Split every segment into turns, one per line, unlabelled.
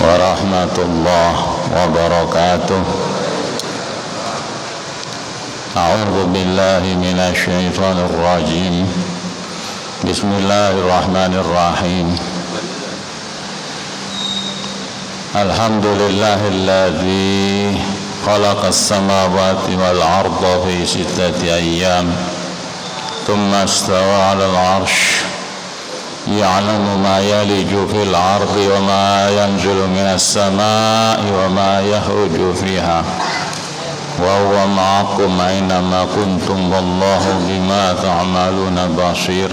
ورحمة الله وبركاته. أعوذ بالله من الشيطان الرجيم. بسم الله الرحمن الرحيم. الحمد لله الذي خلق السماوات والأرض في 6 أيام ثم استوى على العرش يعلم ما يلج في الأرض وما ينزل من السماء وما يخرج فيها وهو معكم أينما كنتم والله بما تعملون بصير.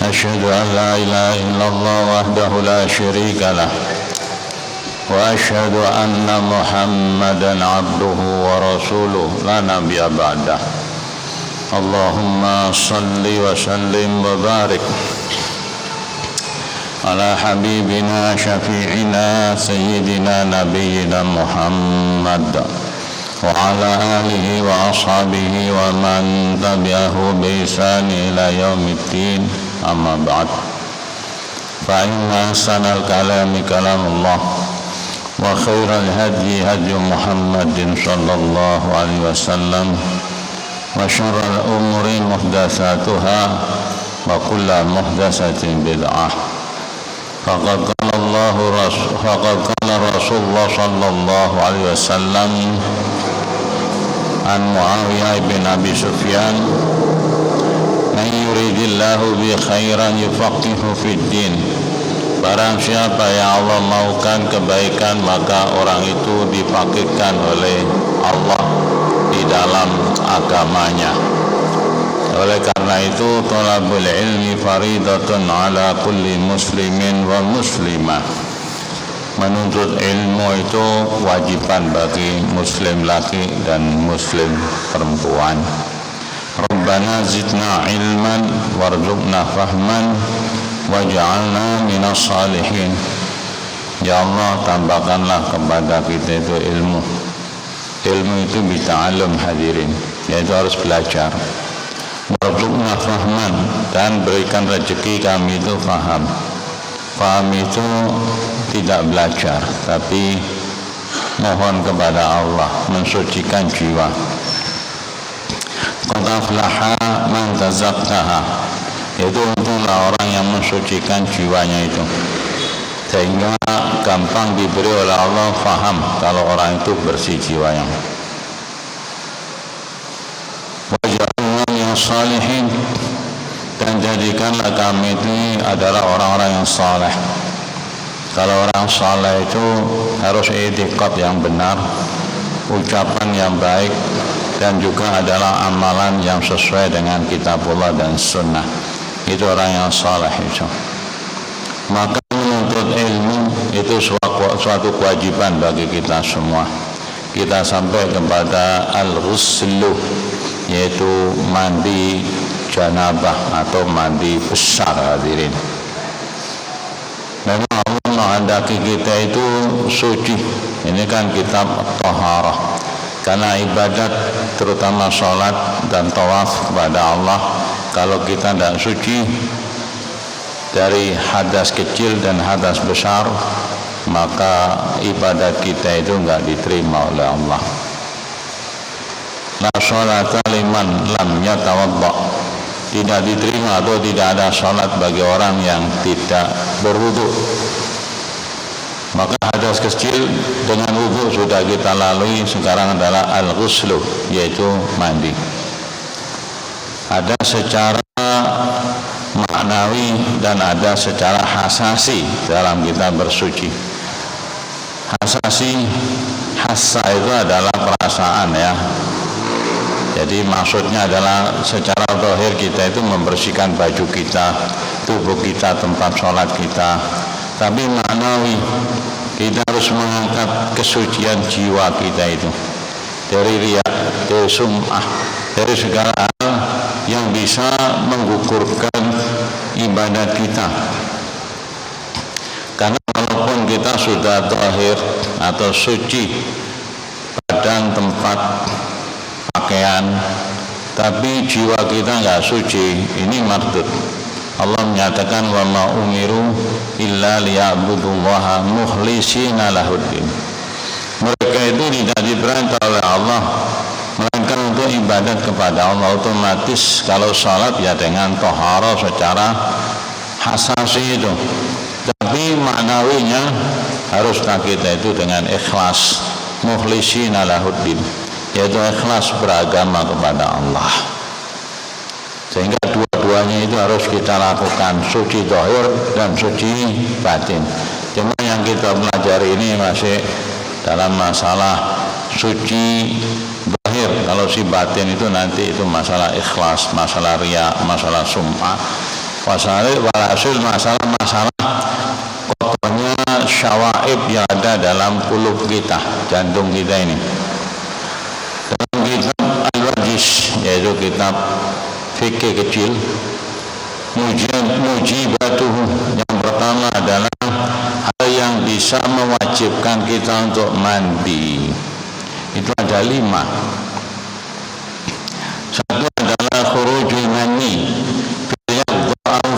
أشهد أن لا إله إلا الله وحده لا شريك له وأشهد أن محمدا عبده ورسوله لا نبي بعده. اللهم صل وسلم وبارك على حبيبنا شفيعنا سيدنا نبينا محمد وعلى آله وأصحابه ومن تبعه بإحسان إلى يوم الدين. أما بعد، فإن أحسن الكلام كلام الله وخير الهدي هدي محمد صلى الله عليه وسلم وشر الأمور محدثاتها وكل محدثة بدعة. فقد قال رسول الله صلى الله عليه وسلم عن معاوية بن أبي سفيان: "Man yuridillahu bi khairan yufaqihu fid din." Barang siapa yang Allah maukan kebaikan, maka orang itu difaqihkan oleh Allah di dalam agamanya. Oleh karena itu, thalabul ilmi faridatun ala kulli muslimin wa muslimah. Menuntut ilmu itu wajiban bagi muslim laki dan muslim perempuan. Rabbana zidna ilman warzuqna fahman waj'alna minas salihin. Ya Allah, tambahkanlah kepada kita itu ilmu. Ilmu itu bita'allum hadirin, yaitu harus belajar. Warzuqna fahman, dan berikan rezeki kami itu faham. Faham itu tidak belajar, tapi mohon kepada Allah mensucikan jiwa. Qad aflaha man tazakkaha, yaitu untunglah orang yang mensucikan jiwanya itu, sehingga gampang diberi oleh Allah faham kalau orang itu bersih jiwanya. Waj'alna minas salihin, dan jadikanlah kami ini adalah orang-orang yang saleh. Kalau orang saleh itu harus i'tiqad yang benar, ucapan yang baik, dan juga adalah amalan yang sesuai dengan kitabullah dan sunnah. Itu orang yang saleh itu. Maka menuntut ilmu itu suatu kewajiban bagi kita semua. Kita sampai kepada al-ghuslu, yaitu mandi janabah atau mandi besar, hadirin. Memang Allah menghendaki kita itu suci. Ini kan kitab taharah. Karena ibadat terutama sholat dan tawaf kepada Allah, kalau kita tidak suci dari hadas kecil dan hadas besar, maka ibadat kita itu enggak diterima oleh Allah. La sholata liman lam yatawadda, tidak diterima atau tidak ada sholat bagi orang yang tidak berwudu. Maka hadas kecil dengan wudu sudah kita lalui, sekarang adalah al-ghuslu, yaitu mandi. Ada secara maknawi dan ada secara hasasi dalam kita bersuci. Hasasi, hassa itu adalah perasaan, ya. Jadi maksudnya adalah secara zahir kita itu membersihkan baju kita, tubuh kita, tempat sholat kita. Tapi maknawi, kita harus mengangkat kesucian jiwa kita itu dari riya, dari sum'ah, dari segala hal yang bisa menggugurkan ibadat kita. Karena walaupun kita sudah zahir atau suci badan, tempat, pakaian, tapi jiwa kita nggak suci, ini mardud. Allah menyatakan wa ma umiru illa liya'budullaha mukhlishina lahuddin. Mereka itu tidak diperintah oleh Allah melainkan untuk ibadat kepada Allah. Otomatis kalau salat ya dengan tohara secara hasasi itu, tapi maknawinya haruskah kita itu dengan ikhlas, mukhlishina lahuddin, yaitu ikhlas beragama kepada Allah. Sehingga dua-duanya itu harus kita lakukan, suci zahir dan suci batin. Cuma yang kita pelajari ini masih dalam masalah suci zahir. Kalau si batin itu nanti itu masalah ikhlas, masalah riya, masalah sum'ah, masalah kotornya syawaib yang ada dalam kulub kita, jantung kita ini. Dalam kitab Al-Wajis, yaitu kitab fikih kecil, mujibatuhu, yang pertama adalah hal yang bisa mewajibkan kita untuk mandi. Itu ada 5. Satu adalah khurujul mani fil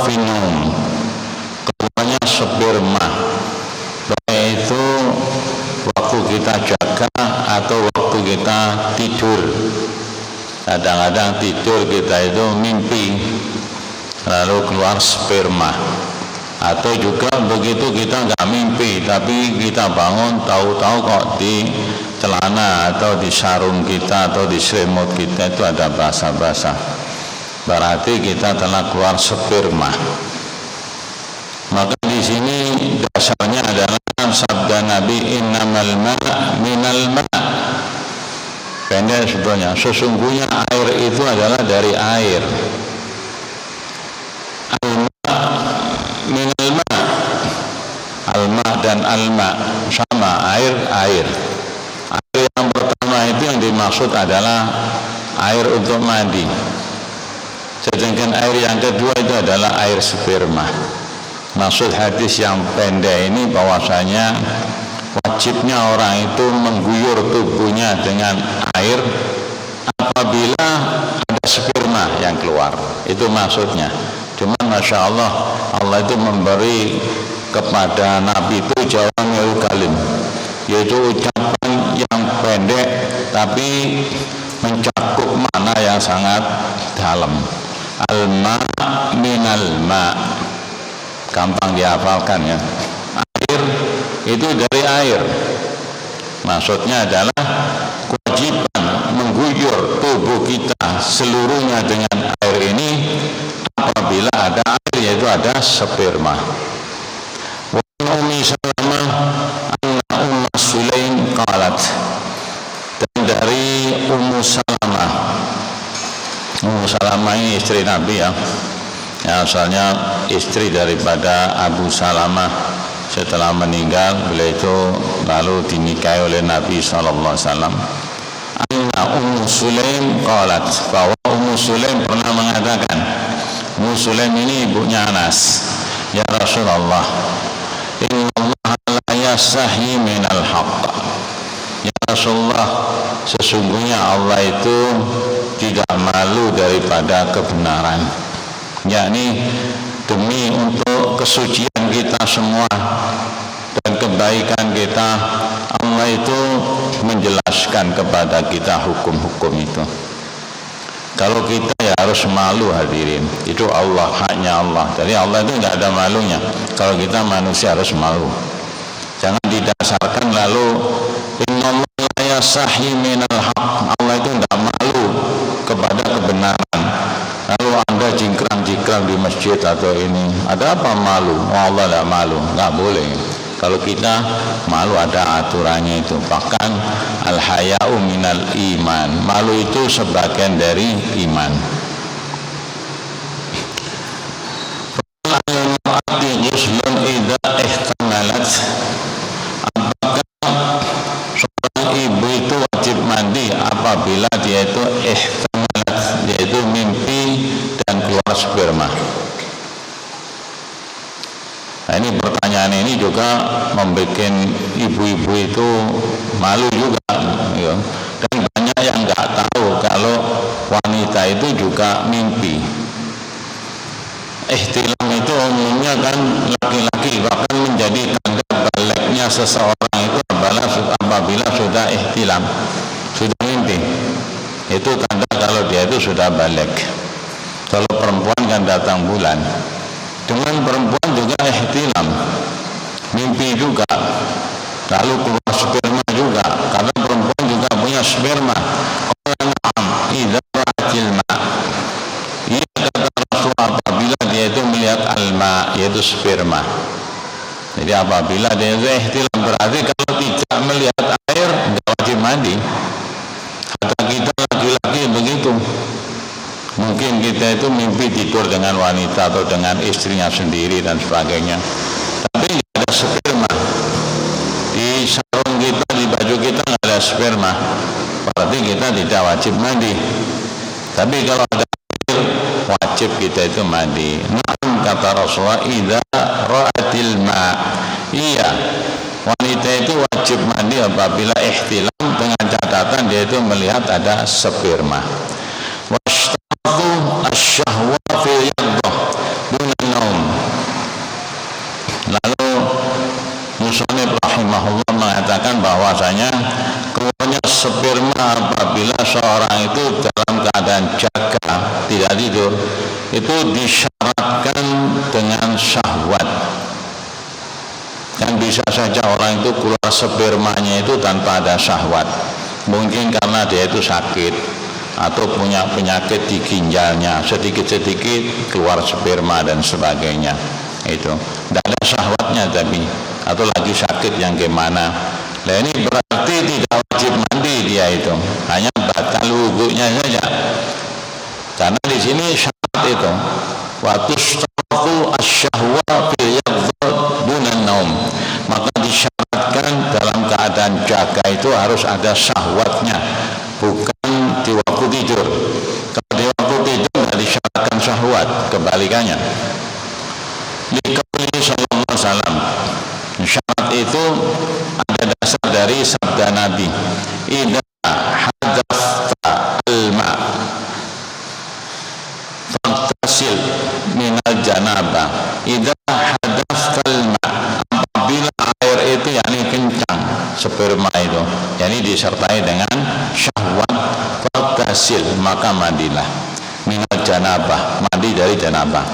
finum, keluarnya sperma, baik itu waktu kita jaga atau waktu kita tidur. Kadang-kadang tidur kita itu mimpi lalu keluar sperma, atau juga begitu kita nggak mimpi tapi kita bangun tahu-tahu kok di celana atau di sarung kita atau di selimut kita itu ada basah-basah, berarti kita telah keluar sperma. Maka di sini dasarnya adalah sabda Nabi, innamal ma' minal ma'. Pendek sebetulnya, sesungguhnya air itu adalah dari air. Al-ma' minal ma', al-ma' dan al-ma' sama, air. Air yang pertama itu yang dimaksud adalah air untuk mandi, sedangkan air yang kedua itu adalah air sperma. Maksud hadis yang pendek ini bahwasanya wajibnya orang itu mengguyur tubuhnya dengan air apabila ada sperma yang keluar, itu maksudnya. Cuman Masya Allah, Allah itu memberi kepada Nabi itu jawami'ul kalim, yaitu ucapan yang pendek tapi mencakup makna yang sangat dalam. Al-ma' minal ma', gampang dihafalkan ya. Air itu dari air, maksudnya adalah kewajiban mengguyur tubuh kita seluruhnya dengan air ini apabila ada air, yaitu ada sperma. Wa Ummi Salamah anna Ummu Sulaim qalat, dan dari Ummu Salamah. Ummu Salamah ini istri Nabi ya, asalnya istri daripada Abu Salamah. Setelah meninggal beliau itu lalu dinikahi oleh Nabi SAW. Anna Ummu Sulaim qalat, bahwa Ummu Sulaim pernah mengatakan, Ummu Sulaim ini ibunya Anas, ya Rasulullah, inna Allah la yastahi minal haqq. Ya Rasulullah, sesungguhnya Allah itu tidak malu daripada kebenaran, yakni demi untuk kesucian kita semua dan kebaikan kita, Allah itu menjelaskan kepada kita hukum-hukum itu. Kalau kita ya harus malu, hadirin, itu Allah, haknya Allah. Jadi Allah itu tidak ada malunya. Kalau kita manusia harus malu. Jangan didasarkan lalu innallaha la yastahi minal haqq, Allah itu tidak malu kepada kebenaran. Lalu Anda jingkrang-jingkrang di masjid atau ini, ada apa malu? Oh, Allah tidak malu, nggak boleh. Kalau kita malu ada aturannya itu. Bahkan al-haya'u minal iman, malu itu sebagian dari iman. Apakah seorang ibu itu wajib mandi apabila dia itu ihtamalat, yaitu mimpi dan keluar sperma? Nah, ini pertanyaan ini juga membuat ibu-ibu itu malu juga ya. Dan banyak yang nggak tahu kalau wanita itu juga mimpi. ihtilam itu umumnya kan laki-laki, bahkan menjadi tanda baliknya seseorang itu apabila sudah ihtilam, sudah mimpi. Itu tanda kalau dia itu sudah balik. Kalau perempuan kan datang bulan. Dengan perempuan juga ihtilam, mimpi juga, lalu keluar sperma juga, karena perempuan juga punya sperma. Idza ra'atil ma, ia kata Rasul apabila dia itu melihat alma, yaitu sperma. Jadi apabila dia itu ihtilam, berarti kalau tidak melihat air tidak wajib mandi. Kata kita laki-laki begitu, mungkin kita itu mimpi tidur dengan wanita atau dengan istrinya sendiri dan sebagainya, tapi tidak ada sperma di sarung kita, di baju kita nggak ada sperma, berarti kita tidak wajib mandi. Tapi kalau ada air, wajib kita itu mandi. Naam, kata Rasulullah, idza ra'atil ma, iya, wanita itu wajib mandi apabila ihtilam, dengan catatan dia itu melihat ada sperma. Washtatu asyahwa fil yaqdah dunan naum. Lalu Musannif rahimahullah mengatakan bahwasanya keluarnya sperma apabila seorang itu dalam keadaan jaga, tidak tidur, itu disyaratkan dengan syahwat. Dan bisa saja orang itu keluar spermanya itu tanpa ada syahwat, mungkin karena dia itu sakit atau punya penyakit di ginjalnya, sedikit-sedikit keluar sperma dan sebagainya. Itu tidak ada syahwatnya, tapi atau lagi sakit yang gimana. Nah ini berarti tidak wajib mandi dia, itu hanya batal wudunya saja. Karena di sini syarat itu waktu statu asyahwa fil yaqdha dunan naum, maka disyaratkan dalam keadaan jaga itu harus ada syahwatnya, bukan di waktu tidur. Kalau di waktu tidur tidak disyaratkan syahwat, kebalikannya. Dikauli sallallahu alaihi wasallam, syarat itu ada dasar dari sabda Nabi, idza hadatha al-ma fantasil minal janabah. Idza hadatha al-ma, apabila air itu yakni kencang, sperma itu yakni disertai dengan syahwat, fantasil, maka mandilah minal janabah, mandi dari janabah.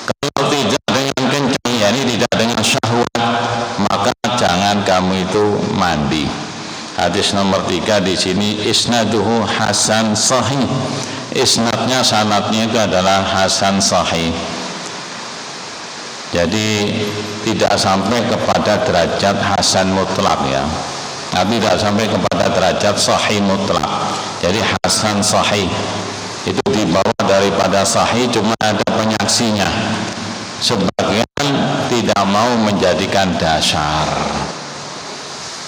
Kalau tidak dengan kencang, yakni tidak dengan syahwat, maka jangan kamu itu mandi. Hadis nomor 3 di sini isnaduhu hasan sahih. Isnadnya, sanadnya itu adalah hasan sahih. Jadi tidak sampai kepada derajat hasan mutlak, ya. Tidak sampai kepada derajat sahih mutlak. Jadi hasan sahih itu di bawah daripada sahih, cuma ada penyaksinya. Sebagian tidak mau menjadikan dasar,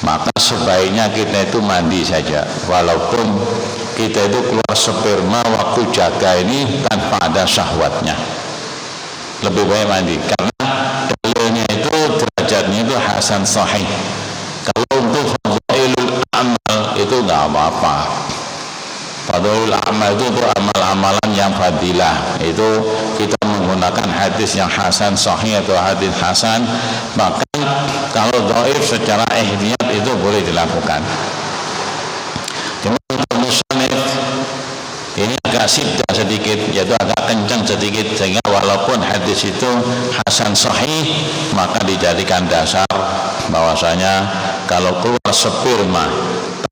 maka sebaiknya kita itu mandi saja, walaupun kita itu keluar sperma waktu jaga ini tanpa ada syahwatnya. Lebih baik mandi, karena dalilnya itu derajatnya itu hasan sahih. Kalau untuk fadhailul amal itu nggak apa-apa. Fadhailul amal itu amal-amalan yang fadilah, itu kita menggunakan hadis yang hasan sahih atau hadis hasan. Bahkan kalau dhaif secara ihtiyat itu boleh dilakukan. Cuma untuk musannif ini agak sibda sedikit, yaitu agak kencang sedikit, sehingga walaupun hadis itu hasan sahih, maka dijadikan dasar bahwasanya kalau keluar sperma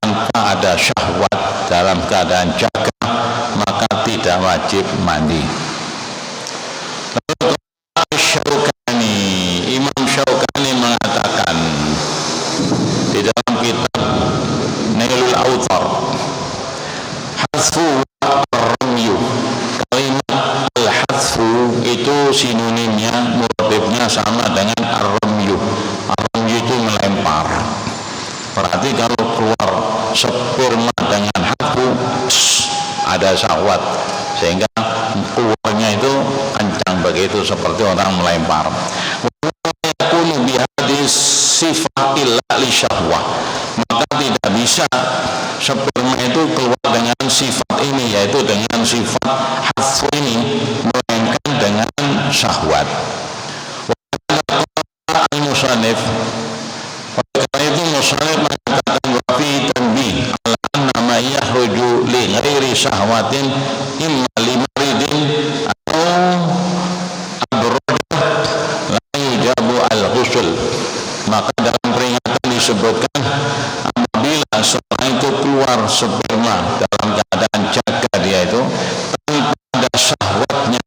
tanpa ada syahwat dalam keadaan jaga, maka tidak wajib mandi. Lalu Syaukani, Imam Syaukani mengatakan di dalam kitab Nailul Autar, hadfu ar-ramyu, kalimat al-hadfu itu sinonimnya, muradifnya sama dengan ar-ramyu. Ar-ramyu itu melempar. Berarti kalau keluar sperma dengan hadfu, ada syahwat, sehingga keluarnya itu kencang begitu, seperti orang melempar. Yakunu bihadis sifat illa li syahwah, maka tidak bisa sperma itu keluar dengan sifat ini, yaitu dengan sifat hafu ini, melainkan dengan syahwat. Al-Musannif, oleh karena itu Musannif mengatakan wa fi tanbih ala anna ma yahruju li ghairi syahwatin imma li maridin atau abrodah la yujabu al-ghusl. Maka dalam peringatan disebutkan apabila seorang itu keluar sperma dalam keadaan jaga dia itu tanpa ada syahwatnya,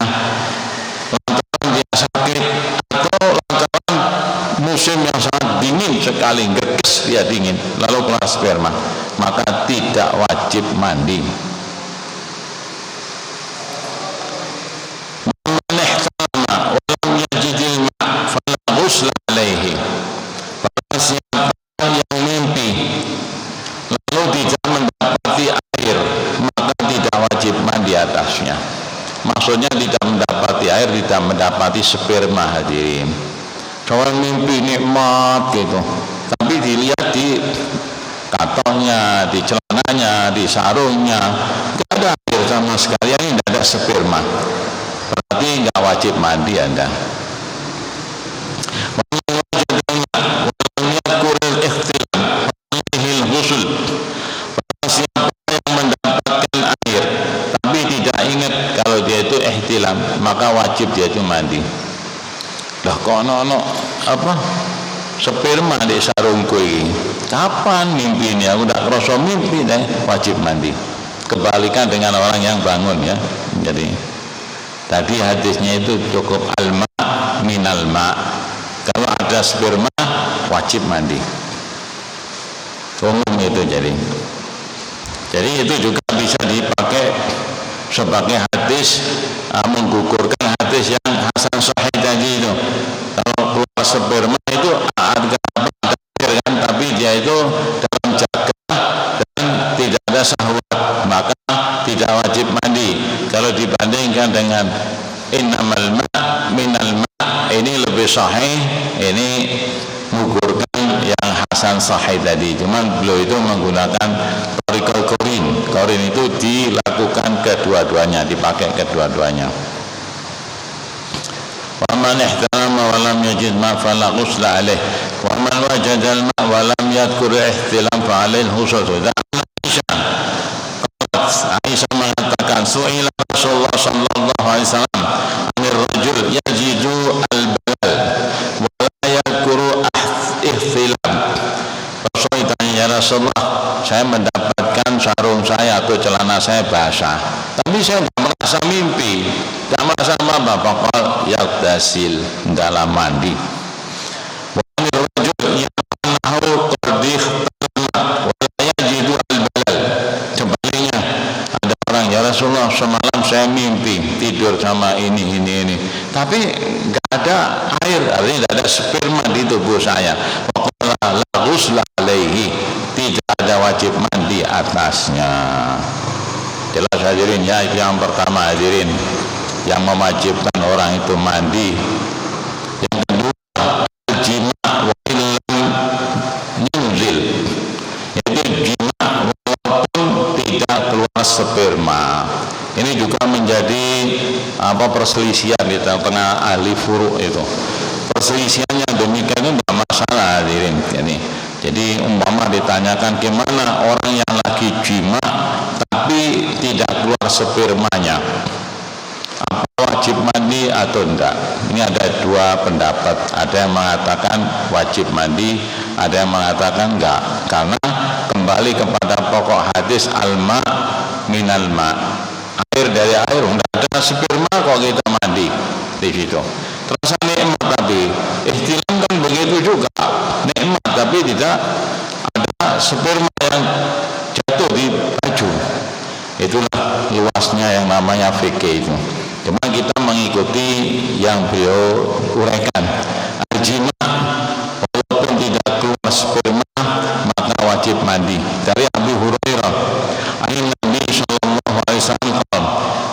lantaran dia sakit atau lantaran musim yang sangat dingin sekali, gerges dia dingin, lalu keluar sperma, maka tidak wajib mandi. Man ihtalama wa lam yajidil ma' fala ghusla alaihi. Barang siapa yang mimpi lalu tidak mendapati air, maka tidak wajib mandi atasnya. Maksudnya tidak mendapati air, tidak mendapati sperma, hadirin. Soal mimpi nikmat gitu, tapi dilihat di kantongnya, di celananya, di sarungnya, tidak ada air sama sekali, ini tidak ada sperma, berarti nggak wajib mandi Anda. Siapa yang mendapatkan air tapi tidak ingat kalau dia itu ihtilam, maka wajib dia itu mandi. Lah kok ono apa sperma di sarungku ini, kapan mimpi ini? Aku tidak kerasa mimpi deh, wajib mandi. Kebalikan dengan orang yang bangun ya. Jadi tadi hadisnya itu cukup alma minal ma, kalau ada sperma wajib mandi. Umum itu jadi itu juga bisa dipakai sebagai hadis menggugurkan hadis yang hasan sahih tadi itu. Kalau keluar sperma itu ada kan, tapi dia itu dalam jaga dan tidak ada syahwat, maka tidak wajib mandi. Kalau dibandingkan dengan innamal ma' minal ma', ini lebih sahih, ini menggugurkan yang hasan sahih tadi. Cuman beliau itu menggunakan tarikal korin itu dilakukan kedua-duanya, dipakai kedua-duanya. Wa man ihtalama wa lam yajid ma fala ghusla alaih wa man wajada al ma wa lam yadhkur ihtilam fa alaihi al-ghusl. Aisyah mengatakan su'ila Rasulullah sallallahu alaihi wasallam anir rajul yajidu al-balal wa la yadhkuru ihtilam. Rasul tanya, ya Rasulullah, saya mendapatkan sarung saya atau celana saya basah, tapi saya tidak merasa mimpi, tidak merasa apa-apa. Pakal yagtasil, dalam mandi. Wa anir rajul yanahu qardih tanama wa la yajidu al-balal. Sebaliknya ada orang, ya Rasulullah, semalam saya mimpi tidur sama ini, tapi nggak ada air, artinya tidak ada sperma di tubuh saya. Pokoknya la ghusla alaihi, tidak ada wajib mandi atasnya. Jelas hadirin ya, yang pertama hadirin yang mewajibkan orang itu mandi. Yang kedua jima wa illam yunzil, yaitu jima walaupun tidak keluar sperma. Ini juga menjadi perselisihan di tengah ahli furu' itu. Perselisihan yang demikian itu tidak masalah hadirin. Jadi umpama ditanyakan gimana orang yang lagi jima tapi tidak keluar spermanya, apa wajib mandi atau enggak? Ini ada dua pendapat. Ada yang mengatakan wajib mandi, ada yang mengatakan enggak, karena kembali kepada pokok hadis alma minal ma, air dari air, enggak ada sperma kok kita mandi di situ. Terasa nikmat, tapi ihtilam kan begitu juga, nikmat tapi tidak ada sperma yang jatuh di baju. Itulah luasnya yang namanya fikih itu. Cuma kita mengikuti yang beliau uraikan. Al-jima walaupun tidak keluar sperma maka wajib mandi. Dari Abu Hurairah, Nabi sallallahu alaihi wasallam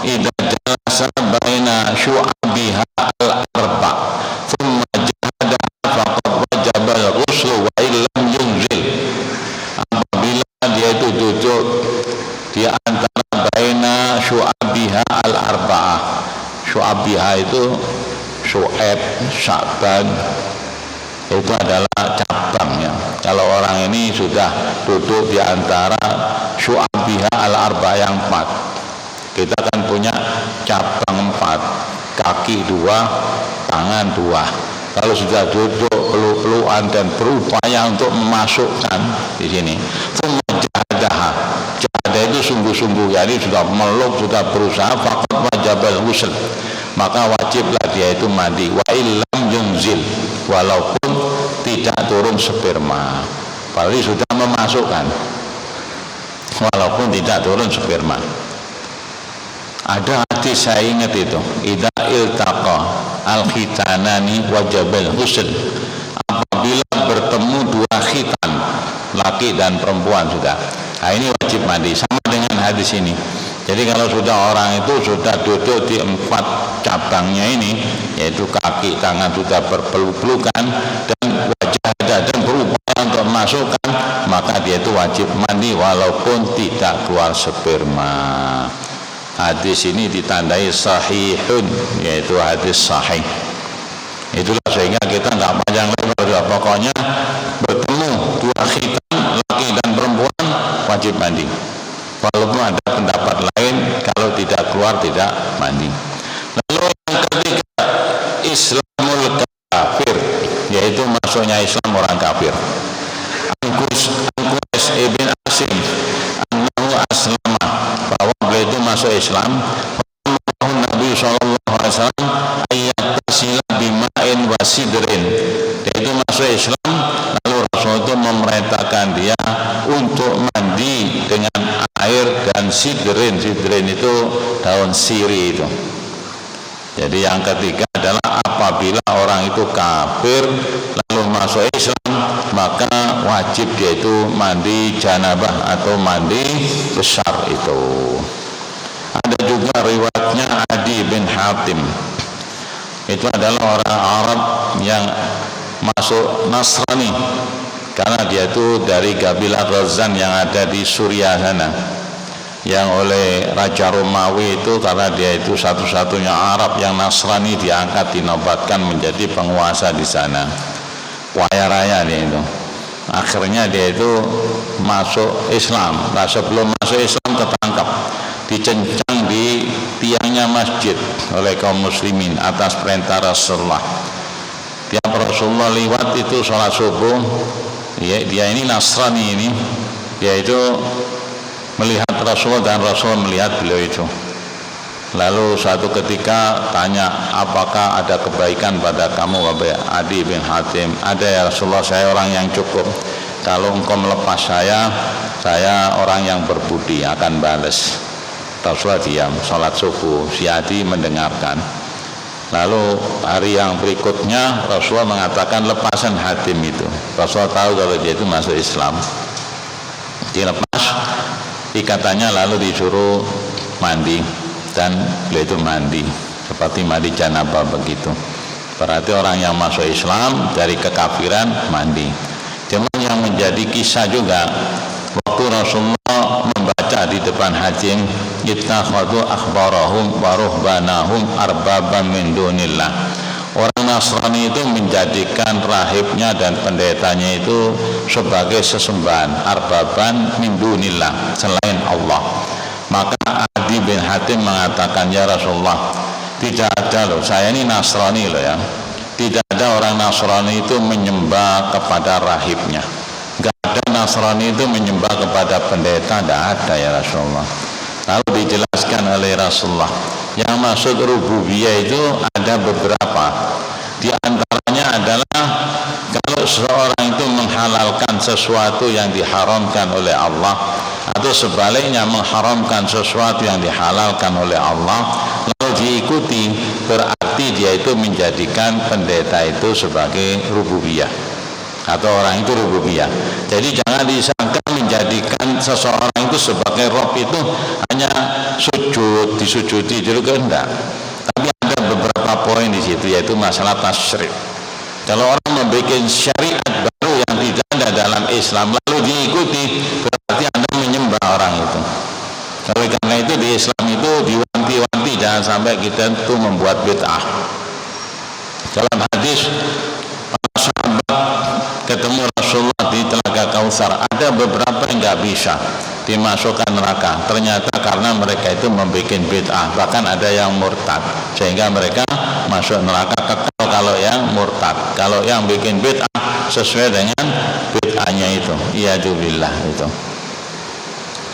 idza jalasa baina syu'abiha al-arba thumma jahada faqad wajaba al-ghusl wa illam yunzil. Apabila dia itu duduk di antara Biha itu Syu'aib, Sya'ban, itu adalah cabangnya. Kalau orang ini sudah duduk di antara Syu'ab Biha al-arba yang 4, kita kan punya cabang 4, kaki 2, tangan 2. Kalau sudah duduk peluk-pelukan dan berupaya untuk memasukkan di sini, jahadaha itu sungguh-sungguh, jadi sudah meluk, sudah berusaha, faqad wajabal ghusl, maka wajiblah dia itu mandi. Wa illam yunzil, walaupun tidak turun sperma, berarti sudah memasukkan walaupun tidak turun sperma. Ada hadis saya ingat itu, idza iltaqa al-khitanani wajabal ghusl, apabila bertemu dua khitan, laki dan perempuan sudah, nah ini wajib mandi, sama dengan hadis ini. Jadi kalau sudah orang itu sudah duduk di 4 cabangnya ini, yaitu kaki, tangan sudah berpeluk-pelukan dan wajah dan berupaya untuk memasukkan, maka dia itu wajib mandi walaupun tidak keluar sperma. Hadis ini ditandai sahihun, yaitu hadis sahih. Itulah sehingga kita nggak panjang lebar, pokoknya bertemu dua khitan, laki dan perempuan, wajib mandi. Walaupun ada pendapat lain, kalau tidak keluar tidak mandi. Lalu yang ketiga, Islamul kafir, yaitu masuknya Islam orang kafir. Angkus ibn Asim annahu aslama, bahwa beliau itu masuk Islam. Nabi SAW ayyatasila bima'in wasidrin, dia itu masuk Islam, lalu Rasul itu memerintahkan dia untuk mandi dengan air dan sidrin. Sidrin itu daun siri itu. Jadi yang ketiga adalah apabila orang itu kafir lalu masuk Islam, maka wajib dia itu mandi janabah atau mandi besar itu. Ada juga riwayatnya Adi bin Hatim, itu adalah orang Arab yang masuk Nasrani karena dia itu dari kabilah Razan yang ada di Suriah sana, yang oleh Raja Romawi itu, karena dia itu satu-satunya Arab yang Nasrani, diangkat dinobatkan menjadi penguasa di sana. Kaya raya dia itu. Akhirnya dia itu masuk Islam. Nah, sebelum masuk Islam ketangkap, dicencang di tiangnya masjid oleh kaum muslimin atas perintah Rasulullah. Tiap Rasulullah lewat itu sholat subuh, dia ini Nasrani ini, dia itu melihat Rasul dan Rasul melihat beliau itu. Lalu suatu ketika tanya, apakah ada kebaikan pada kamu wahai Adi bin Hatim? Ada ya Rasulullah, saya orang yang cukup, kalau engkau melepas saya orang yang berbudi, akan balas. Rasulullah diam, sholat subuh, si Adi mendengarkan. Lalu hari yang berikutnya Rasulullah mengatakan lepasan Hatim itu. Rasulullah tahu kalau dia itu masuk Islam, dilepas ikatannya, lalu disuruh mandi, dan beliau itu mandi seperti mandi janabah begitu. Berarti orang yang masuk Islam dari kekafiran mandi. Cuma yang menjadi kisah juga, waktu Rasulullah membaca di depan Hatim, ittakhadhu akhbarahum wa ruhbanahum arbaban min dunillah, orang Nasrani itu menjadikan rahibnya dan pendetanya itu sebagai sesembahan, arbaban min dunillah, selain Allah. Maka Adi bin Hatim mengatakan, ya Rasulullah, tidak ada loh, saya ini Nasrani loh ya, tidak ada orang Nasrani itu menyembah kepada rahibnya, enggak ada Nasrani itu menyembah kepada pendeta, tidak ada ya Rasulullah. Lalu dijelaskan oleh Rasulullah, yang maksud rububiyah itu ada beberapa. Di antaranya adalah kalau seseorang itu menghalalkan sesuatu yang diharamkan oleh Allah, atau sebaliknya mengharamkan sesuatu yang dihalalkan oleh Allah, lalu diikuti, berarti dia itu menjadikan pendeta itu sebagai rububiyah, atau orang itu rububiyah. Jadi jangan disangka menjadikan seseorang itu sebagai Rob itu hanya sujud, disujudi dulu, enggak. Tapi ada beberapa poin di situ, yaitu masalah tasyrik. Kalau orang membuat syariat baru yang tidak ada dalam Islam lalu diikuti, berarti Anda menyembah orang itu. Oleh karena itu di Islam itu diwanti-wanti, jangan sampai kita itu membuat bid'ah. Dalam hadis para sahabat ketemu Rasulullah di Telaga Kautsar, ada beberapa yang nggak bisa dimasukkan neraka, ternyata karena mereka itu membuat bid'ah, bahkan ada yang murtad sehingga mereka masuk neraka kekal kalau yang murtad. Kalau yang bikin bid'ah sesuai dengan bid'ahnya itu, iyadzubillah itu.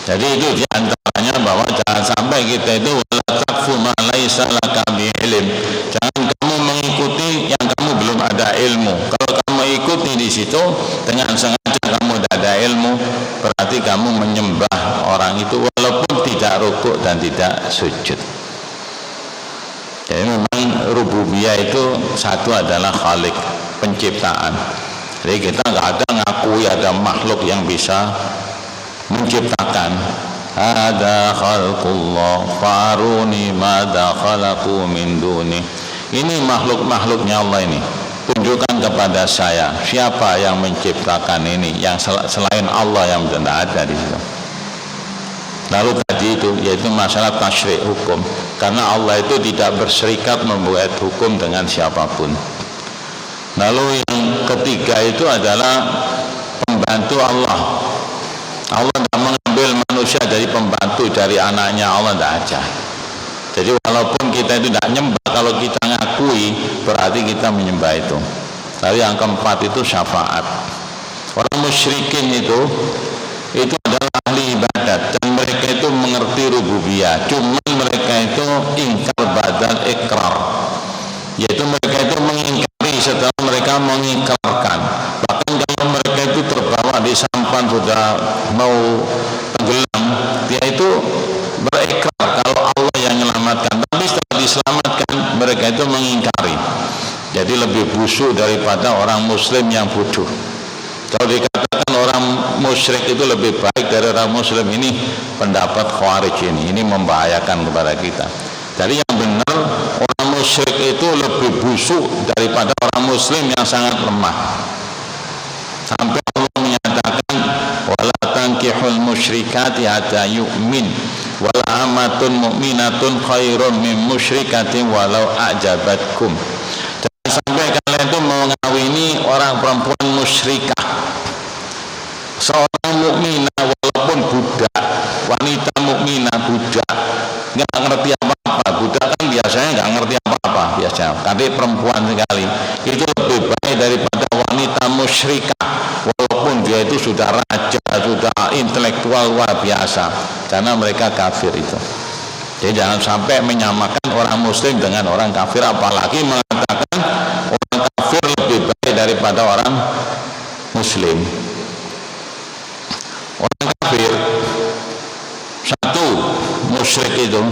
Jadi itu diantaranya bahwa jangan sampai kita itu wala taqfu ma laisa laka bi'ilm, jangan kamu mengikuti yang kamu belum ada ilmu. Kalau kamu ikuti di situ dengan sengaja kamu tidak ada ilmu, berarti kamu menyembah orang itu walaupun tidak rukuk dan tidak sujud. Jadi memang rububiyah itu satu adalah khalik, penciptaan. Jadi kita nggak ada ngakui ada makhluk yang bisa menciptakan. Ada khalqullah faruni madza khalaqu min duni. Ini makhluk-makhluknya Allah ini. Tunjukkan kepada saya siapa yang menciptakan ini, yang selain Allah yang tidak ada di situ. Lalu tadi itu yaitu masalah tasyri' hukum, karena Allah itu tidak berserikat membuat hukum dengan siapapun. Lalu yang ketiga itu adalah pembantu Allah. Allah tidak mengambil manusia dari pembantu, dari anaknya Allah, tidak ada. Jadi walaupun kita itu tidak nyembah, kalau kita ngakui berarti kita menyembah itu. Lalu yang keempat itu syafaat. Orang musyrikin itu adalah ahli ibadat dan mereka itu mengerti rububiyah, cuma mereka itu ingkar badal ikrar, yaitu mereka itu mengingkari setelah mereka mengikrarkan. Bahkan kalau mereka itu terbawa di sampan sudah mau tenggelam, dia itu berikrar kalau Allah yang menyelamatkan, tapi setelah diselamatkan mereka itu mengingkari. Jadi lebih busuk daripada orang muslim yang bodoh. Kalau dikatakan orang musyrik itu lebih baik dari orang muslim, ini pendapat Khawarij ini membahayakan kepada kita. Jadi yang benar, orang musyrik itu lebih busuk daripada orang muslim yang sangat lemah. Sampai Allah menyatakan wala tankihul musyrikati hatta yu'min wala amatun mu'minatun khairun min musyrikatin walau a'jabatkum. Jangan sampai kalian itu mengawini orang perempuan musyrikah, seorang mukminah walaupun budak, wanita mukminah budak nggak ngerti apa-apa. Budak kan biasanya nggak ngerti apa-apa biasanya, tapi perempuan sekali itu lebih baik daripada wanita musyrikah walaupun dia itu sudah raja, sudah intelektual luar biasa, karena mereka kafir itu. Jadi jangan sampai menyamakan orang muslim dengan orang kafir, apalagi mengatakan orang kafir lebih baik daripada orang muslim. Orang kafir, satu, musyrik itu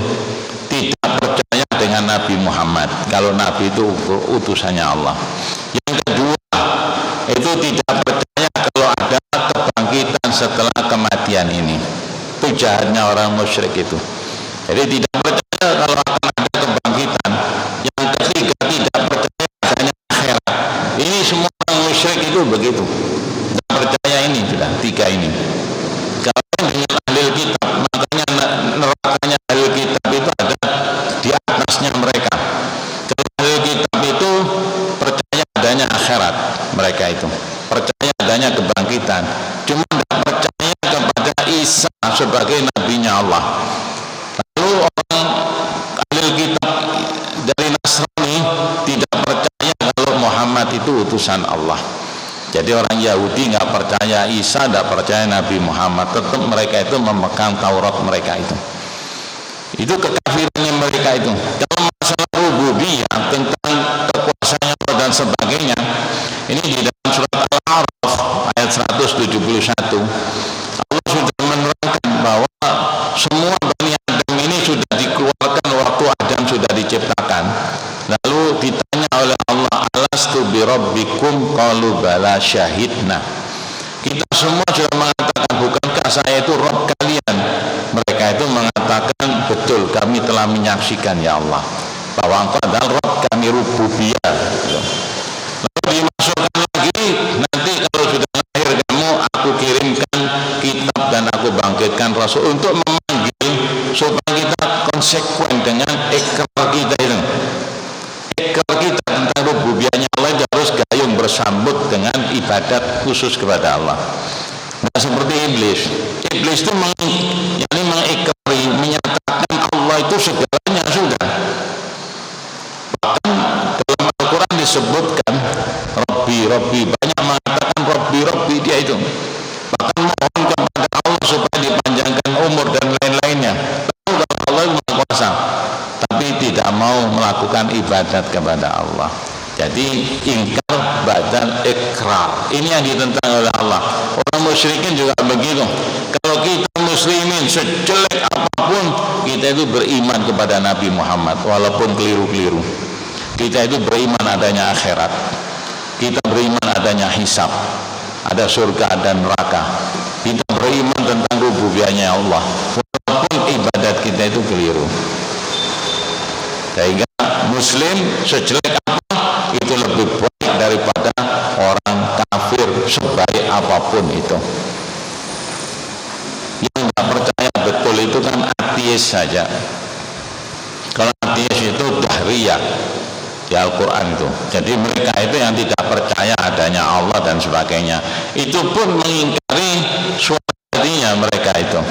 tidak percaya dengan Nabi Muhammad kalau Nabi itu utusannya Allah. Yang kedua, itu tidak percaya kalau ada kebangkitan setelah kematian ini. Itu jahatnya orang musyrik itu. Jadi tidak percaya kalau akan ada kebangkitan. Yang ketiga, tidak percaya adanya akhirat. Ini semua orang musyrik itu begitu. Tidak percaya ini sudah tiga ini. Kalau dengan ahli kitab, makanya nerakanya ahli kitab itu ada di atasnya mereka. Kalau ahli kitab itu percaya adanya akhirat, mereka itu percaya adanya kebangkitan, cuma tidak percaya kepada Isa sebagai nabinya Allah. Lalu orang ahli kitab dari Nasrani tidak percaya kalau Muhammad itu utusan Allah. Jadi orang Yahudi nggak percaya Isa, nggak percaya Nabi Muhammad, tetap mereka itu memegang Taurat mereka itu. Itu kekafirannya mereka itu. Kalau masalah rububiyah tentang kekuasaannya dan sebagainya, ini di dalam surat Al-A'raf ayat 171 Allah sudah menerangkan bahwa semua Bani Adam ini sudah dikeluarkan waktu Adam sudah diciptakan. Lalu ditanya oleh Allah, alastu birabbikum qalu bala syahidna. Kita semua sudah mengatakan, bukankah saya itu Rabb kalian? Mereka itu mengatakan, betul, kami telah menyaksikan ya Allah bahwa engkau adalah Rabb kami rububiyah. Lalu dimasukkan lagi, nanti kalau sudah lahir kamu, aku kirimkan kitab dan aku bangkitkan Rasul untuk memanggil supaya kita konsekuen dengan ikrar ibadat khusus kepada Allah. Nah, seperti iblis. Iblis itu mengikari, menyatakan Allah itu segalanya sudah. Bahkan dalam Al-Quran disebutkan Rabbi, banyak mengatakan Rabbi dia itu. Bahkan mohon kepada Allah supaya dipanjangkan umur dan lain-lainnya. Lalu kalau Allah Maha Kuasa, tapi tidak mau melakukan ibadat kepada Allah. Jadi ingkar badal ikrar. Ini yang ditentang oleh Allah. Orang musyrikin juga begitu. Kalau kita muslimin sejelek apapun, kita itu beriman kepada Nabi Muhammad walaupun keliru-keliru. Kita itu beriman adanya akhirat. Kita beriman adanya hisab, ada surga dan neraka. Kita beriman tentang rububiyahnya Allah walaupun ibadat kita itu keliru. Sehingga muslim sejelek apa itu lebih baik daripada orang kafir sebaik apapun itu. Yang tidak percaya betul itu kan ateis saja. Kalau ateis itu dahriyah di Al-Quran itu. Jadi mereka itu yang tidak percaya adanya Allah dan sebagainya, itu pun mengingkari suaranya mereka itu.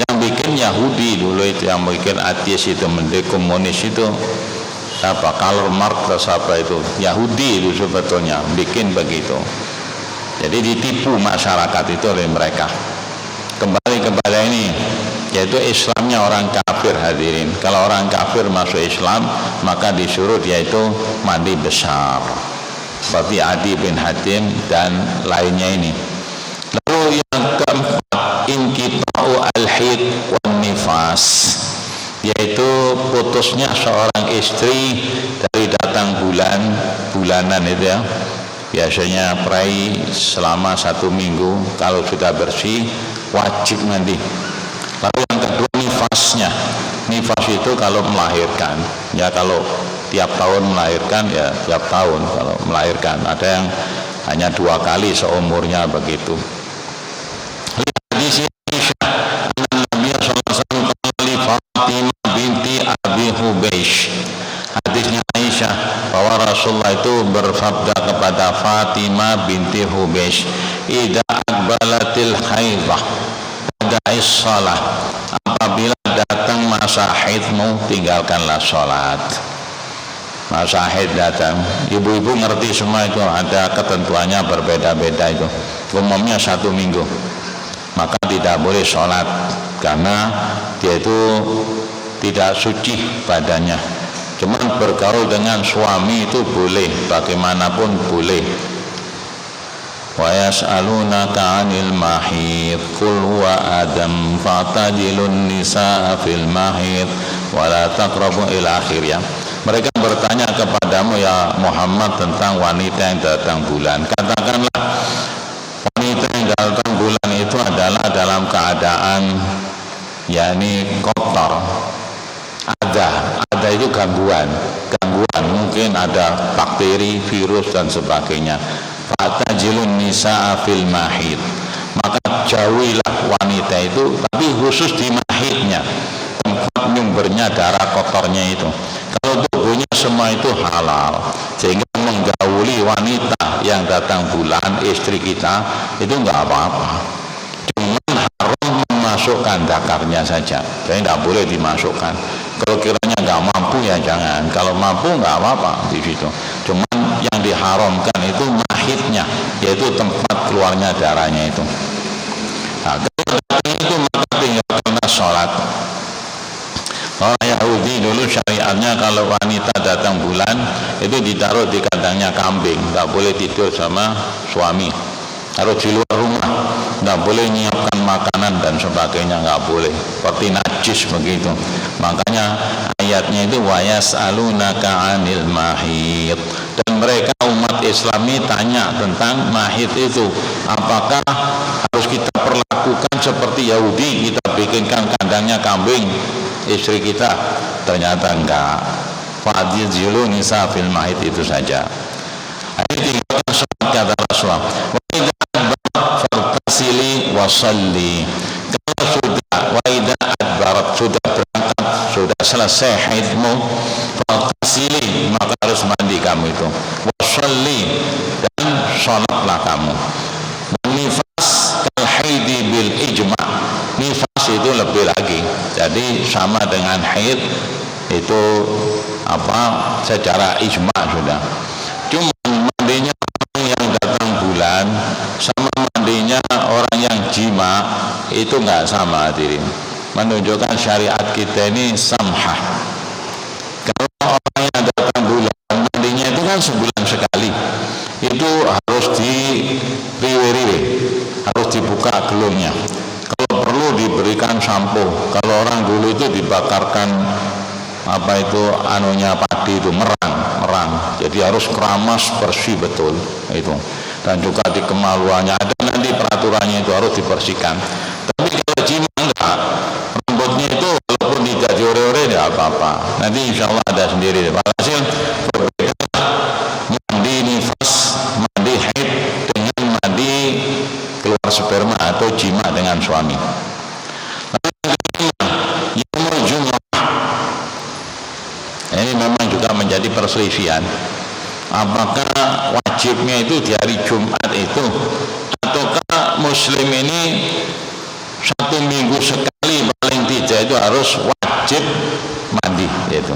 Yang bikin Yahudi dulu itu, yang bikin ateis itu, menjadi komunis itu apa, Karl Marx apa itu, Yahudi itu sebetulnya bikin begitu. Jadi ditipu masyarakat itu oleh mereka. Kembali kepada ini, yaitu Islamnya orang kafir, hadirin. Kalau orang kafir masuk Islam, maka disuruh dia itu mandi besar seperti Adi bin Hatim dan lainnya ini. Lalu yang keempat, inqita'u al-haid wan nifas, yaitu putusnya seorang istri dari datang bulanan itu ya. Biasanya prai selama 1 minggu, kalau sudah bersih wajib mandi. Lalu yang kedua nifasnya. Nifas itu kalau melahirkan, ya kalau tiap tahun melahirkan ya tiap tahun kalau melahirkan. Ada yang hanya 2 kali seumurnya begitu. Hadis Aisyah, Nabi sallallahu alaihi wasallam Fatimah binti Abi Hubeish. Hadisnya Aisyah bahwa Rasulullah itu bersabda kepada Fatimah binti Hubeish, "Idza aqbalatil haidah fada'is shalah." Apabila datang masa haidmu, tinggalkanlah sholat. Masa haid datang, ibu-ibu ngerti semua itu, ada ketentuannya berbeda-beda itu. Umumnya 1 minggu, maka tidak boleh sholat karena dia itu tidak suci badannya. Cuman bergaul dengan suami itu boleh, bagaimanapun boleh. Wa yas'alunaka 'anil mahid qul huwa adam fatajilun nisaa fil mahid wa la taqrabu ila akhir ya. Mereka bertanya kepadamu ya Muhammad tentang wanita yang datang bulan. Katakanlah wanita yang datang bulan itu adalah dalam keadaan yakni kotor. Ada itu gangguan, mungkin ada bakteri, virus dan sebagainya. Fatajilun nisaa fil mahid, maka jauhilah wanita itu, tapi khusus di mahidnya, tempat nyumbernya darah kotornya itu. Kalau tubuhnya semua itu halal, sehingga menggauli wanita yang datang bulan, istri kita itu enggak apa-apa. Cuman haram memasukkan zakarnya saja, jadi tidak boleh dimasukkan. Kalau kiranya nggak mampu ya jangan. Kalau mampu nggak apa-apa di situ. Cuman yang diharamkan itu mahidnya, yaitu tempat keluarnya darahnya itu. Nah, kalau itu maka tinggalkanlah sholat. Orang Yahudi dulu syariatnya kalau wanita datang bulan itu ditaruh di kandangnya kambing, nggak boleh tidur sama suami. Harus di luar rumah, nggak boleh nyiapkan makanan dan sebagainya, nggak boleh, seperti najis begitu. Makanya ayatnya itu wa yas'alunaka 'anil mahid, dan mereka umat Islami tanya tentang mahid itu, apakah harus kita perlakukan seperti Yahudi, kita bikinkan kandangnya kambing istri kita? Ternyata enggak. Fa'dzilu nisa fil mahid, itu saja. Ini tinggalkan sholat, kata Rasulullah. Fartasili wasalli. Kalau sudah waidah adbarat, sudah berangkat, sudah selesai haidmu, fartasili, maka harus mandi kamu itu. Wasalli, dan sholatlah kamu. Nifas kal haidi bil ijma'. Nifas itu lebih lagi, jadi sama dengan haid itu secara ijma sudah. Cuma mandinya orang yang datang bulan sama mandinya orang yang jima itu nggak sama, hadirin. Menunjukkan syariat kita ini samhah. Kalau orang yang datang bulan mandinya itu kan sebulan sekali, itu harus diriwe-riwe, harus dibuka gelungnya. Kalau perlu diberikan sampo. Kalau orang dulu itu dibakarkan anunya padi itu merang, jadi harus keramas bersih betul itu. Dan juga di kemaluannya ada nanti peraturannya itu harus dibersihkan. Tapi kalau jima enggak, rambutnya itu walaupun tidak diore-ore tidak apa-apa, nanti insya Allah ada sendiri. Hasil berbeda mandi nifas, mandi haid dengan mandi keluar sperma atau jima dengan suami. Ini memang juga menjadi perselisihan, apakah wajibnya itu di hari Jumat itu, ataukah muslim ini 1 minggu sekali paling tidak itu harus wajib mandi itu.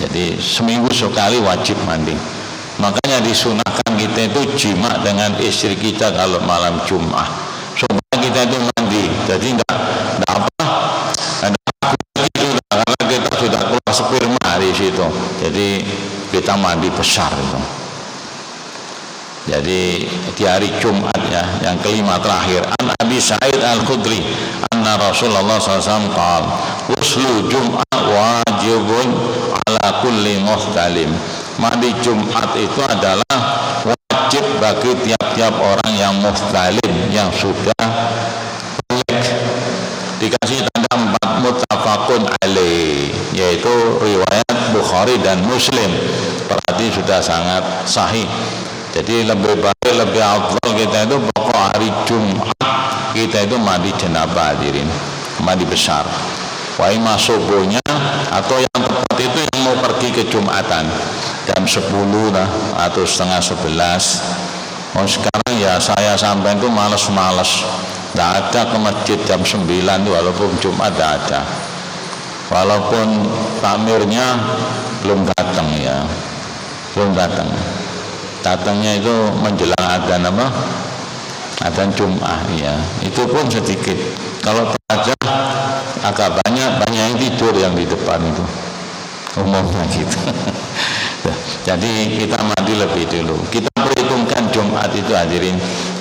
Jadi seminggu sekali wajib mandi. Makanya disunahkan kita itu jima dengan istri kita kalau malam Jumat, supaya kita itu mandi. Jadi enggak apa, karena kita sudah keluar sperma di situ. Jadi kita mandi besar itu. Jadi di hari Jumat ya, yang kelima terakhir. An Abi Sa'id Al-Khudri anna Rasulullah SAW qala uslu Jum'ah wajibun ala kulli muhtalim. Mandi Jumat itu adalah wajib bagi tiap-tiap orang yang muhtalim, yang sudah balik. Dikasih tanda 4 muttafaqun alaih, yaitu riwayat Bukhari dan Muslim. Berarti sudah sangat sahih. Jadi lebih baik, lebih afdal kita itu pokok hari Jumat kita itu mandi janabah, hadirin, mandi besar. Wa ima subuhnya, atau yang tepat itu yang mau pergi ke Jumatan jam 10 lah atau setengah 11. Oh, sekarang ya saya sampai itu males-males, tidak ada ke masjid jam 9 itu, walaupun Jumat tidak ada, walaupun takmirnya belum datang ya, belum datang. Datangnya itu menjelang adzan adzan Jumat ya, itu pun sedikit. Kalau pelajar agak banyak yang tidur yang di depan itu, umumnya gitu. Jadi kita mandi lebih dulu. Kita perhitungkan Jumat itu, hadirin,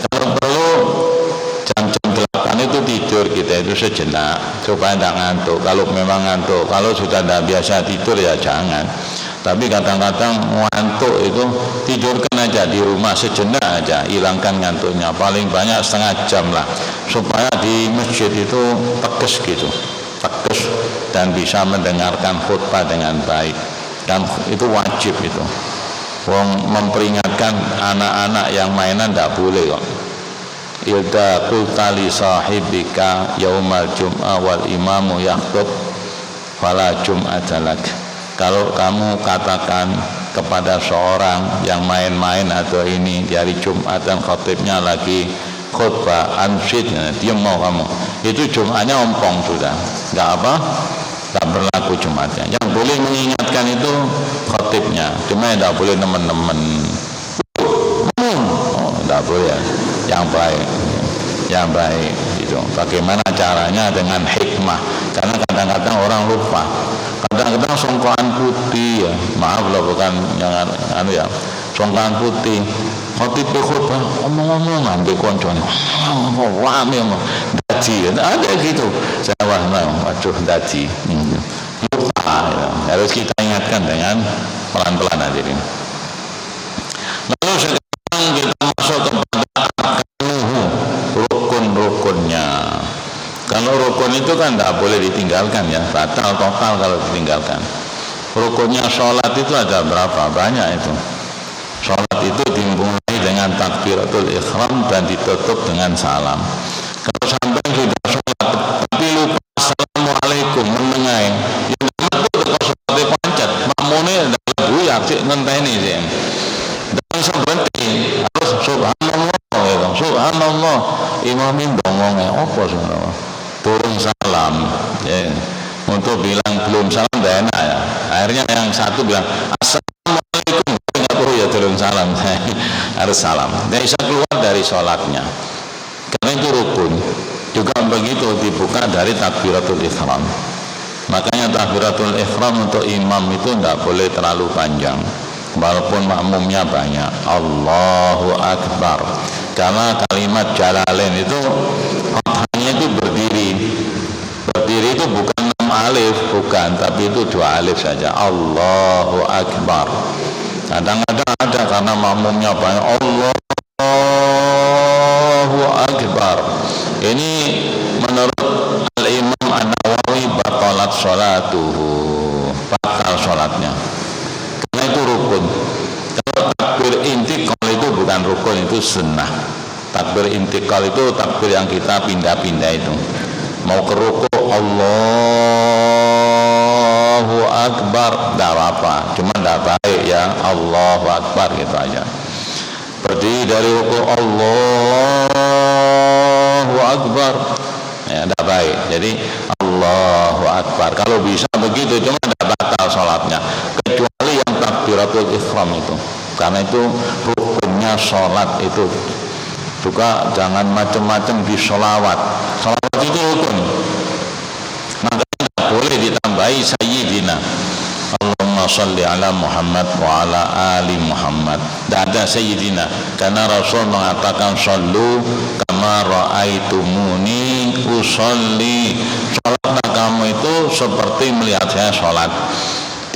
kalau perlu jam-jam 8 itu tidur kita itu sejenak supaya tidak ngantuk. Kalau memang ngantuk, kalau sudah tidak biasa tidur ya jangan. Tapi kadang-kadang ngantuk itu tidurkan aja di rumah sejenak aja, hilangkan ngantuknya, paling banyak setengah jam lah, supaya di masjid itu tegas gitu, tegas dan bisa mendengarkan khutbah dengan baik. Dan itu wajib itu. Wong memperingatkan anak-anak yang mainan tidak boleh kok. Idza qulta li sahibika yaumal jum'ah wal imamu yakhthub fala jum'ata lak. Kalau kamu katakan kepada seorang yang main-main atau ini di hari Jumat dan khatibnya lagi khutbah, ansyid, dia mau kamu, itu Jumatnya ompong sudah, nggak apa, nggak berlaku Jumatnya. Yang boleh mengingatkan itu khatibnya, cuma tidak boleh teman-teman. Oh, tidak boleh. Yang baik itu. Bagaimana caranya? Dengan hikmah. Karena kadang-kadang orang lupa. Kadang-kadang songkokan putih ya, maaf loh, bukan yang ya, songkokan putih. Khatib khutbah omong-omong ngambil koncone, rame ngomong, daji, ada gitu. Saya waduh daji. Lupa ya. Harus kita ingatkan dengan pelan-pelan, hadirin. Lalu sekarang kita masuk kepada rukun-rukunnya. Kalau rukun itu kan tidak boleh ditinggalkan ya, batal total kalau ditinggalkan. Rukunnya sholat itu ada berapa? Banyak itu. Sholat itu dimulai dengan takbiratul ihram dan ditutup dengan salam. Kalau sampai sudah sholat tapi lupa assalamualaikum menengai, ya betul kalau sholatnya pancet, makmune dalam buyar sih ngenteni sih. Dan sebenarnya imam ini dongongnya apa sebenarnya turun salam ya. Untuk bilang belum salam tidak enak ya, akhirnya yang satu bilang assalamualaikum, nggak perlu ya turun salam harus salam, tidak bisa keluar dari sholatnya karena itu rukun. Juga begitu dibuka dari takbiratul ihram. Makanya takbiratul ihram untuk imam itu tidak boleh terlalu panjang walaupun makmumnya banyak. Allahu Akbar, karena kalimat Jalalain itu fathahnya itu berdiri itu bukan 6 alif, bukan, tapi itu 2 alif saja. Allahu Akbar. Kadang-kadang ada karena makmumnya banyak Allahu Akbar. Ini menurut Al-Imam An-Nawawi batalat sholatuhu, batal sholatnya karena itu rukun. Kalau takbir intikal itu bukan rukun, itu sunnah. Takbir intikal itu takbir yang kita pindah-pindah itu. Mau ke ruku Allahu Akbar tidak apa, cuma tidak baik ya Allahu Akbar gitu aja. Berdiri dari ruku Allahu Akbar ya tidak baik. Jadi Allahu Akbar kalau bisa begitu, cuma tidak batal sholatnya kecuali yang takbiratul ihram itu, karena itu rukunnya sholat itu. Juga jangan macam-macam di sholawat. Sholawat itu rukun, makanya tidak boleh ditambahi sayyidina Allahumma sholli ala Muhammad wa ala ali Muhammad. Tidak ada sayyidina, karena Rasul mengatakan shollu kama ra'aitumuni usolli. Sholatlah kamu itu seperti melihat saya sholat.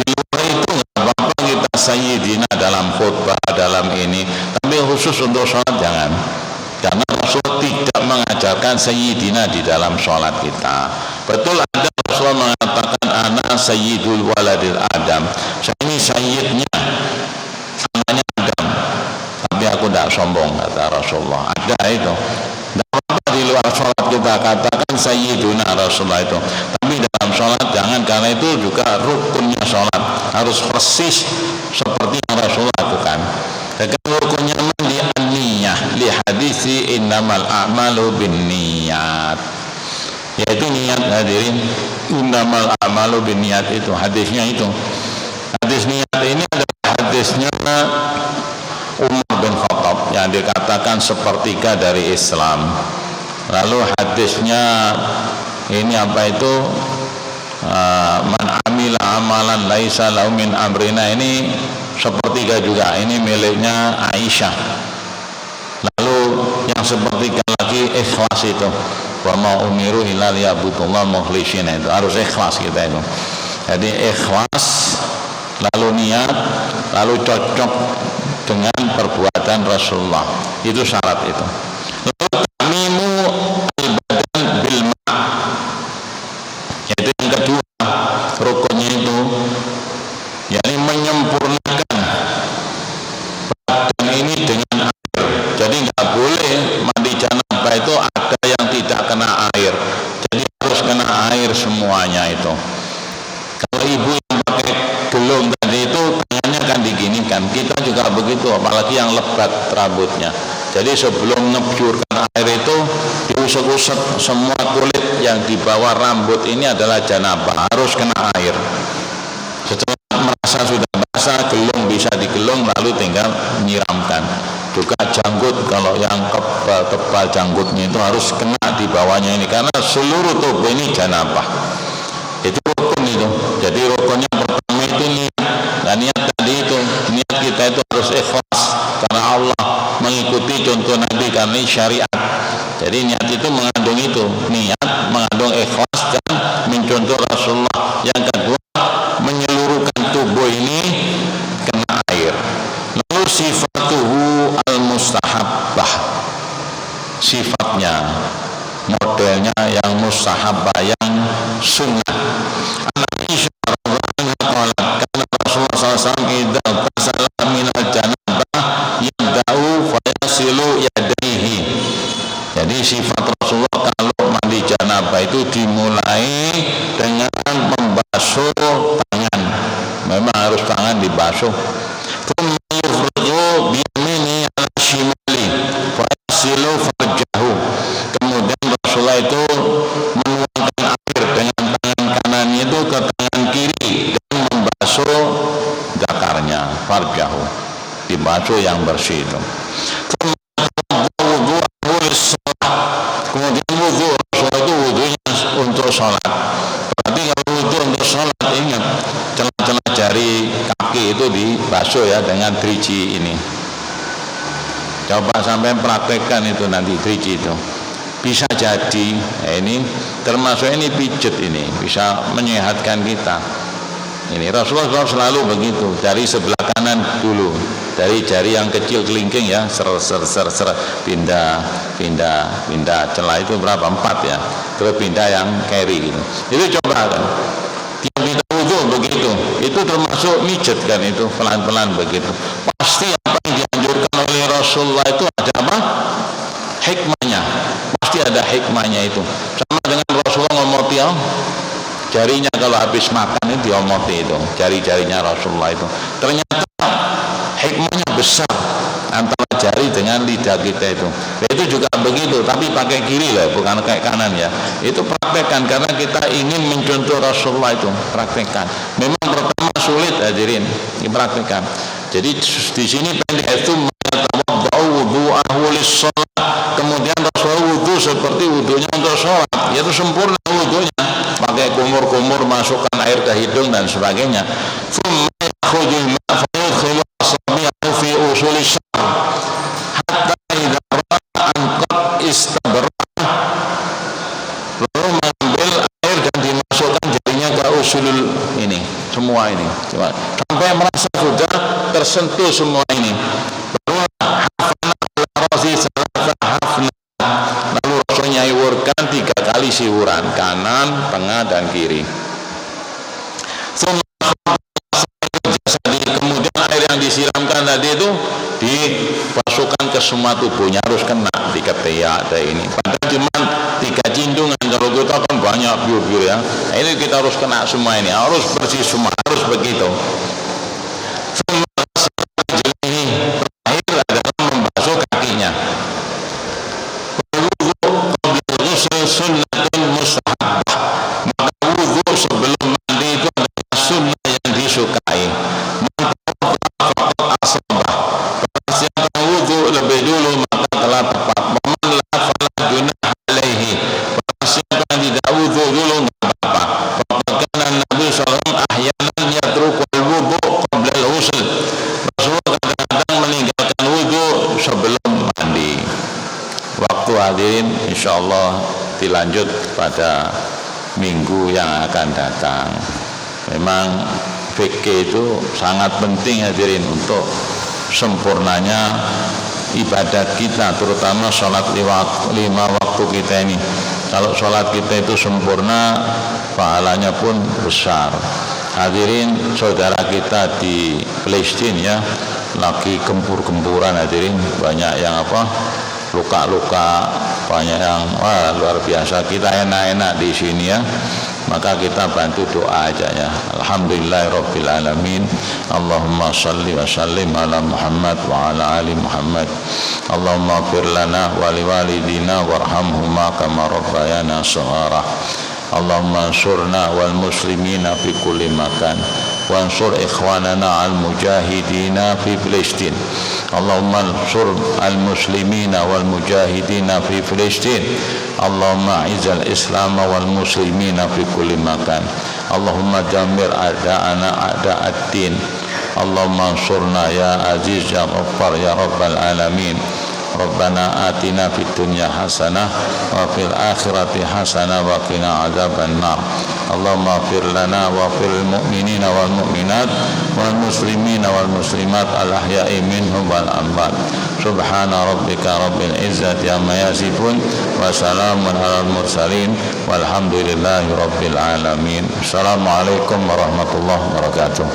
Di luar itu nggak apa-apa kita sayyidina dalam khutbah, dalam ini, tapi khusus untuk sholat jangan. Karena Rasul tidak mengajarkan sayyidina di dalam sholat kita. Betul ada Rasul mengatakan ana sayyidul waladil Adam, saya ini sayyidnya anaknya Adam, tapi aku tidak sombong, kata Rasulullah. Ada itu. Tidak apa-apa di luar sholat kita katakan sayyiduna Rasulullah itu, tapi dalam sholat jangan, karena itu juga rukunnya sholat harus persis seperti yang Rasul lakukan. Dan rukunnya mandi an-niyah li hadisi innamal a'malu binniyat, yaitu niat. Hadirin, innamal a'malu binniyat itu hadisnya itu. Hadis niat ini adalah hadisnya Umar bin Khattab yang dikatakan sepertiga dari Islam. Lalu hadisnya ini apa itu, man amila amalan laisa lahu min amrina, ini sepertiga juga, ini miliknya Aisyah. Lalu yang sepertiga lagi ikhlas itu, wa ma umiru illa liya'budullah mukhlishina, itu harus ikhlas kita itu. Jadi ikhlas, lalu niat, lalu cocok dengan perbuatan Rasulullah, itu syarat itu. Lalu tamimu al-badan bil ma', yaitu yang kedua rukunnya itu, yakni menyempurnakan badan ini dengan air. Jadi nggak boleh mandi janabah itu ada yang tidak kena air, jadi harus kena air semuanya itu. Kalau ibu yang pakai gelung tadi itu tangannya kan diginikan, kita juga begitu, apalagi yang lebat rambutnya. Jadi sebelum ngebyurkan air itu diusap-usap semua kulit yang di bawah rambut ini adalah janabah, harus kena air. Setelah merasa sudah basah, gelung bisa digelung, lalu tinggal menyiramkan. Juga janggut, kalau yang tebal janggutnya itu harus kena di bawahnya ini, karena seluruh tubuh ini janabah. Itu rukun itu. Jadi rukunnya pertama itu niat. Nah, niat tadi itu, niat kita itu harus ikhlas karena Allah, mengikuti contoh Nabi, karena ini syariat. Jadi niat itu mengandung itu, niat mengandung ikhlas dan mencontoh Rasulullah. Yang kedua, menyeluruhkan tubuh ini kena air. Lalu sifatuhu al-mustahabbah, sifatnya, modelnya yang mustahabbah, yang sunnah. Karena Rasulullah SAW idza tasala minal janabah yada'u fayasilu yadaihi. Jadi sifat Rasulullah kalau mandi janabah itu dimulai dengan membasuh tangan, memang harus tangan dibasuh. Kemudian biyamini ala shimali fayasilu farjahu, dibasuh yang bersih itu. Kemudian wudhu Rasulullah itu wudhunya untuk sholat. Berarti kalau wudhu untuk sholat, ingat celah-celah jari kaki itu dibasuh ya dengan driji ini. Coba sampai praktekkan itu nanti driji itu. Bisa jadi ini termasuk ini pijet ini bisa menyehatkan kita. Ini Rasulullah selalu begitu, dari sebelah kanan dulu, dari jari yang kecil kelingking ya, ser pindah celah itu berapa, 4 ya, terus pindah yang carry gitu. Itu coba kan, tiap kita wudhu begitu, itu termasuk mijet kan, itu pelan-pelan begitu. Pasti apa yang dianjurkan oleh Rasulullah itu ada apa? Hikmahnya, pasti ada hikmahnya itu. Sama dengan Rasulullah ngomoti ya, jarinya kalau habis makan itu diomoti itu, jari-jarinya Rasulullah itu. Ternyata hikmahnya besar antara jari dengan lidah kita itu. Ya, itu juga begitu, tapi pakai kiri lah, bukan kayak kanan ya. Itu praktekkan karena kita ingin mencontoh Rasulullah itu, praktekkan. Memang pertama sulit hadirin, dipraktekkan. Jadi di sini pendek itu kemudian Rasulullah wudhu seperti wudhunya untuk sholat, yaitu sempurna wudhunya, pakai kumur-kumur, masukkan air ke hidung dan sebagainya. Lalu mengambil air dan dimasukkan jadinya ke usulul ini, semua ini sampai merasa sudah tersentuh semua ini. Lalu Rasulnya iwurkan 3 kali siwuran, kanan, tengah dan kiri. Kemudian air yang disiramkan tadi itu dipasukan ke semua tubuhnya, harus kena di ketiak ada ini. Padahal cuma 3 cindungan, kalau kita kan banyak biur-biur ya. Nah, ini kita harus kena semua ini, harus bersih semua, harus begitu. Terakhir adalah membasuh kakinya. Sunnatul mustahabah, maka wudhu sebelum mandi itu adalah sunnah yang disukai. Siapa wudhu lebih dulu maka telah tepat. Waman la falah junah alaihi, siapa yang tidak wudhu dulu nggak apa-apa. Karena Nabi SAW ahyanan yatrukul wudhu qabla al-ghusl, Rasulullah kadang-kadang meninggalkan wudhu sebelum mandi. Waktu hadirin insyaallah dilanjut pada minggu yang akan datang. Memang fikih itu sangat penting hadirin untuk sempurnanya ibadat kita, terutama sholat 5 waktu kita ini. Kalau sholat kita itu sempurna, pahalanya pun besar. Hadirin, saudara kita di Palestina ya, lagi gempur-gempuran hadirin, banyak yang luka-luka, banyak yang luar biasa. Kita enak-enak di sini ya, maka kita bantu doa aja ya. Alhamdulillahirabbil alamin. Allahumma shalli wa sallim ala Muhammad wa ala ali Muhammad. Allahumma ighfir lana wa liwalidina warhamhuma kama rabbayana shaghara. Allahumma ansurna wal muslimina fi kulli makan, wansur ikhwanana al mujahidina fi Palestin. Allahumma ansur al muslimina wal mujahidina fi Palestin. Allahumma izzal islam wal muslimina fi kulli makan. Allahumma damir a'da'ana a'da'ad-din. Allahumma ansurna ya aziz ya ghaffar ya rabbal alamin. Rabbana atina fid dunya hasanah wa fil akhirati hasanah wa qina adzaban nar. Allahumma ighfir lana wa fil mu'minina wal mu'minat wal muslimina wal muslimat al ahya'i minhum wal amwat. Subhana rabbika rabbil izzati amma yasifun wa salamun alal mursalin walhamdulillahi rabbil alamin. Assalamualaikum warahmatullahi wabarakatuh.